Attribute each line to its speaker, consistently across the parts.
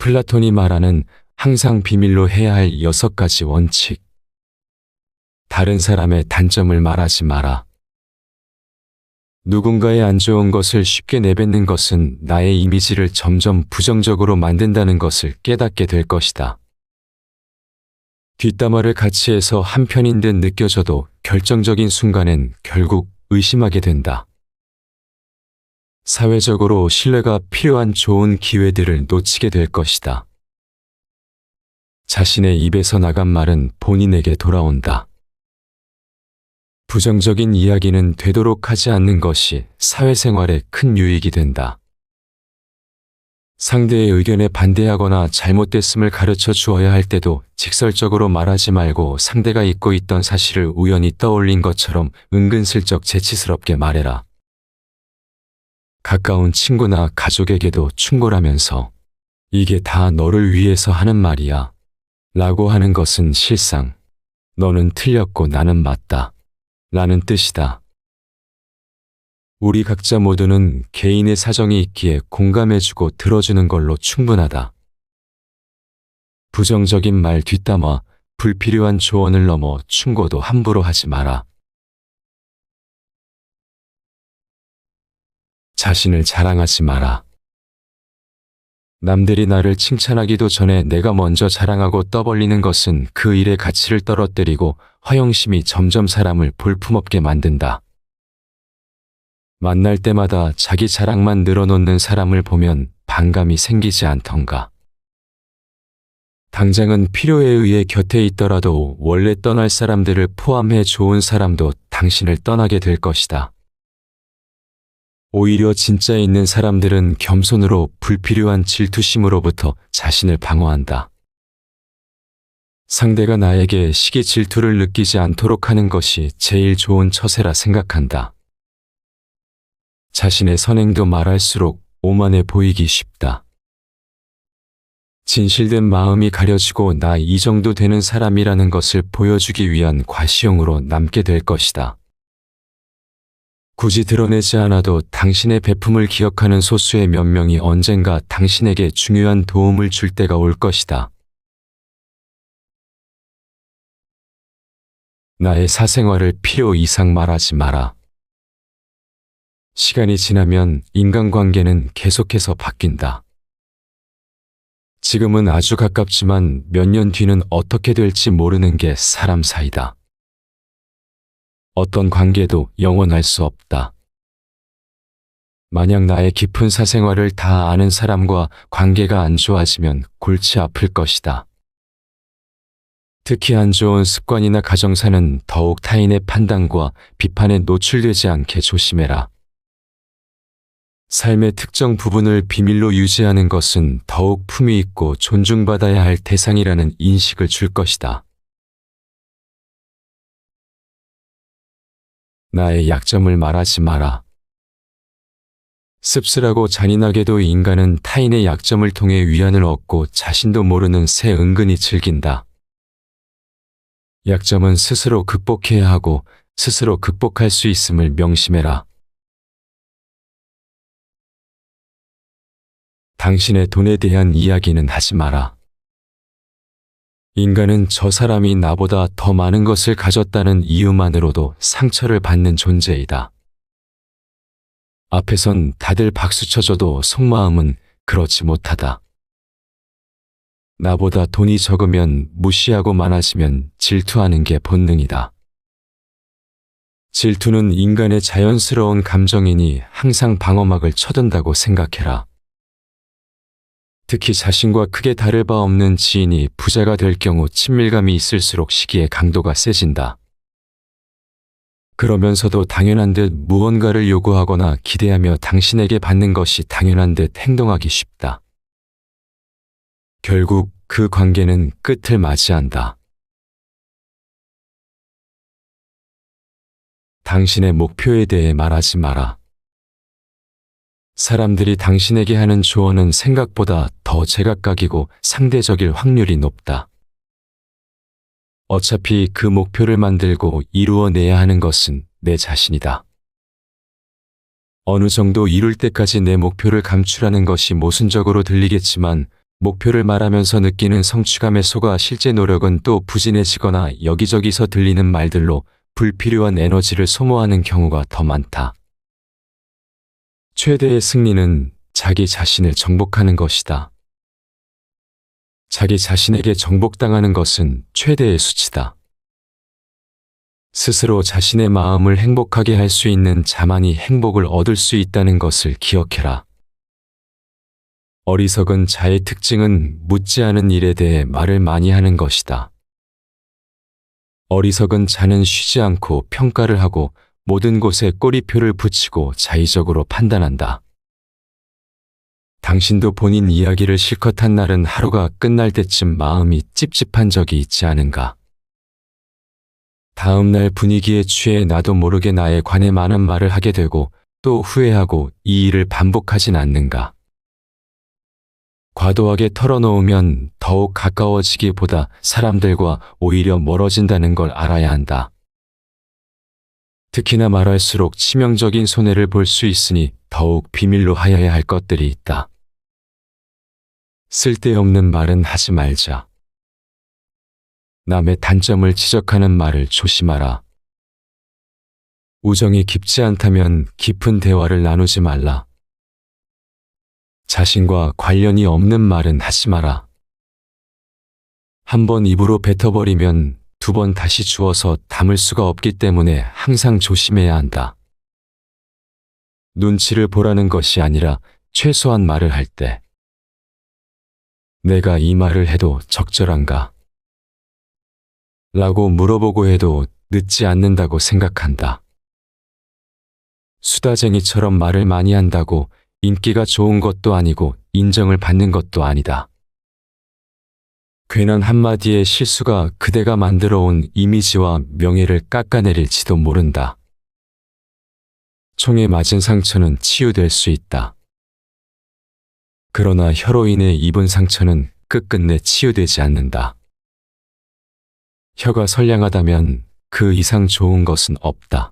Speaker 1: 플라톤이 말하는 항상 비밀로 해야 할 6가지 원칙. 다른 사람의 단점을 말하지 마라. 누군가의 안 좋은 것을 쉽게 내뱉는 것은 나의 이미지를 점점 부정적으로 만든다는 것을 깨닫게 될 것이다. 뒷담화를 같이 해서 한편인 듯 느껴져도 결정적인 순간엔 결국 의심하게 된다. 사회적으로 신뢰가 필요한 좋은 기회들을 놓치게 될 것이다. 자신의 입에서 나간 말은 본인에게 돌아온다. 부정적인 이야기는 되도록 하지 않는 것이 사회생활에 큰 유익이 된다. 상대의 의견에 반대하거나 잘못됐음을 가르쳐 주어야 할 때도 직설적으로 말하지 말고 상대가 잊고 있던 사실을 우연히 떠올린 것처럼 은근슬쩍 재치스럽게 말해라. 가까운 친구나 가족에게도 충고라면서 이게 다 너를 위해서 하는 말이야 라고 하는 것은 실상 너는 틀렸고 나는 맞다 라는 뜻이다. 우리 각자 모두는 개인의 사정이 있기에 공감해주고 들어주는 걸로 충분하다. 부정적인 말 뒷담화, 불필요한 조언을 넘어 충고도 함부로 하지 마라. 자신을 자랑하지 마라. 남들이 나를 칭찬하기도 전에 내가 먼저 자랑하고 떠벌리는 것은 그 일의 가치를 떨어뜨리고 허영심이 점점 사람을 볼품없게 만든다. 만날 때마다 자기 자랑만 늘어놓는 사람을 보면 반감이 생기지 않던가. 당장은 필요에 의해 곁에 있더라도 원래 떠날 사람들을 포함해 좋은 사람도 당신을 떠나게 될 것이다. 오히려 진짜 있는 사람들은 겸손으로 불필요한 질투심으로부터 자신을 방어한다. 상대가 나에게 시기 질투를 느끼지 않도록 하는 것이 제일 좋은 처세라 생각한다. 자신의 선행도 말할수록 오만해 보이기 쉽다. 진실된 마음이 가려지고 나 이 정도 되는 사람이라는 것을 보여주기 위한 과시용으로 남게 될 것이다. 굳이 드러내지 않아도 당신의 배품을 기억하는 소수의 몇 명이 언젠가 당신에게 중요한 도움을 줄 때가 올 것이다. 나의 사생활을 필요 이상 말하지 마라. 시간이 지나면 인간관계는 계속해서 바뀐다. 지금은 아주 가깝지만 몇 년 뒤는 어떻게 될지 모르는 게 사람 사이다. 어떤 관계도 영원할 수 없다. 만약 나의 깊은 사생활을 다 아는 사람과 관계가 안 좋아지면 골치 아플 것이다. 특히 안 좋은 습관이나 가정사는 더욱 타인의 판단과 비판에 노출되지 않게 조심해라. 삶의 특정 부분을 비밀로 유지하는 것은 더욱 품위 있고 존중받아야 할 대상이라는 인식을 줄 것이다. 나의 약점을 말하지 마라. 씁쓸하고 잔인하게도 인간은 타인의 약점을 통해 위안을 얻고 자신도 모르는 새 은근히 즐긴다. 약점은 스스로 극복해야 하고 스스로 극복할 수 있음을 명심해라. 당신의 돈에 대한 이야기는 하지 마라. 인간은 저 사람이 나보다 더 많은 것을 가졌다는 이유만으로도 상처를 받는 존재이다. 앞에선 다들 박수 쳐줘도 속마음은 그렇지 못하다. 나보다 돈이 적으면 무시하고 많아지면 질투하는 게 본능이다. 질투는 인간의 자연스러운 감정이니 항상 방어막을 쳐둔다고 생각해라. 특히 자신과 크게 다를 바 없는 지인이 부자가 될 경우 친밀감이 있을수록 시기의 강도가 세진다. 그러면서도 당연한 듯 무언가를 요구하거나 기대하며 당신에게 받는 것이 당연한 듯 행동하기 쉽다. 결국 그 관계는 끝을 맞이한다. 당신의 목표에 대해 말하지 마라. 사람들이 당신에게 하는 조언은 생각보다 더 제각각이고 상대적일 확률이 높다. 어차피 그 목표를 만들고 이루어내야 하는 것은 내 자신이다. 어느 정도 이룰 때까지 내 목표를 감추라는 것이 모순적으로 들리겠지만 목표를 말하면서 느끼는 성취감에 속아 실제 노력은 또 부진해지거나 여기저기서 들리는 말들로 불필요한 에너지를 소모하는 경우가 더 많다. 최대의 승리는 자기 자신을 정복하는 것이다. 자기 자신에게 정복당하는 것은 최대의 수치다. 스스로 자신의 마음을 행복하게 할 수 있는 자만이 행복을 얻을 수 있다는 것을 기억해라. 어리석은 자의 특징은 묻지 않은 일에 대해 말을 많이 하는 것이다. 어리석은 자는 쉬지 않고 평가를 하고 모든 곳에 꼬리표를 붙이고 자의적으로 판단한다. 당신도 본인 이야기를 실컷 한 날은 하루가 끝날 때쯤 마음이 찝찝한 적이 있지 않은가? 다음 날 분위기에 취해 나도 모르게 나에 관해 많은 말을 하게 되고 또 후회하고 이 일을 반복하진 않는가? 과도하게 털어놓으면 더욱 가까워지기보다 사람들과 오히려 멀어진다는 걸 알아야 한다. 특히나 말할수록 치명적인 손해를 볼 수 있으니 더욱 비밀로 하여야 할 것들이 있다. 쓸데없는 말은 하지 말자. 남의 단점을 지적하는 말을 조심하라. 우정이 깊지 않다면 깊은 대화를 나누지 말라. 자신과 관련이 없는 말은 하지 마라. 한 번 입으로 뱉어버리면 두 번 다시 주워서 담을 수가 없기 때문에 항상 조심해야 한다. 눈치를 보라는 것이 아니라 최소한 말을 할 때 내가 이 말을 해도 적절한가? 라고 물어보고 해도 늦지 않는다고 생각한다. 수다쟁이처럼 말을 많이 한다고 인기가 좋은 것도 아니고 인정을 받는 것도 아니다. 괜한 한마디의 실수가 그대가 만들어 온 이미지와 명예를 깎아내릴지도 모른다. 총에 맞은 상처는 치유될 수 있다. 그러나 혀로 인해 입은 상처는 끝끝내 치유되지 않는다. 혀가 선량하다면 그 이상 좋은 것은 없다.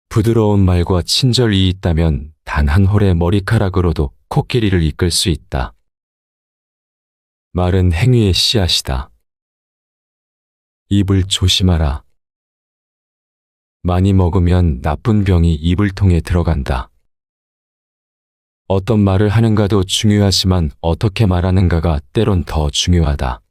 Speaker 1: 부드러운 말과 친절이 있다면 단 한 홀의 머리카락으로도 코끼리를 이끌 수 있다. 말은 행위의 씨앗이다. 입을 조심하라. 많이 먹으면 나쁜 병이 입을 통해 들어간다. 어떤 말을 하는가도 중요하지만 어떻게 말하는가가 때론 더 중요하다.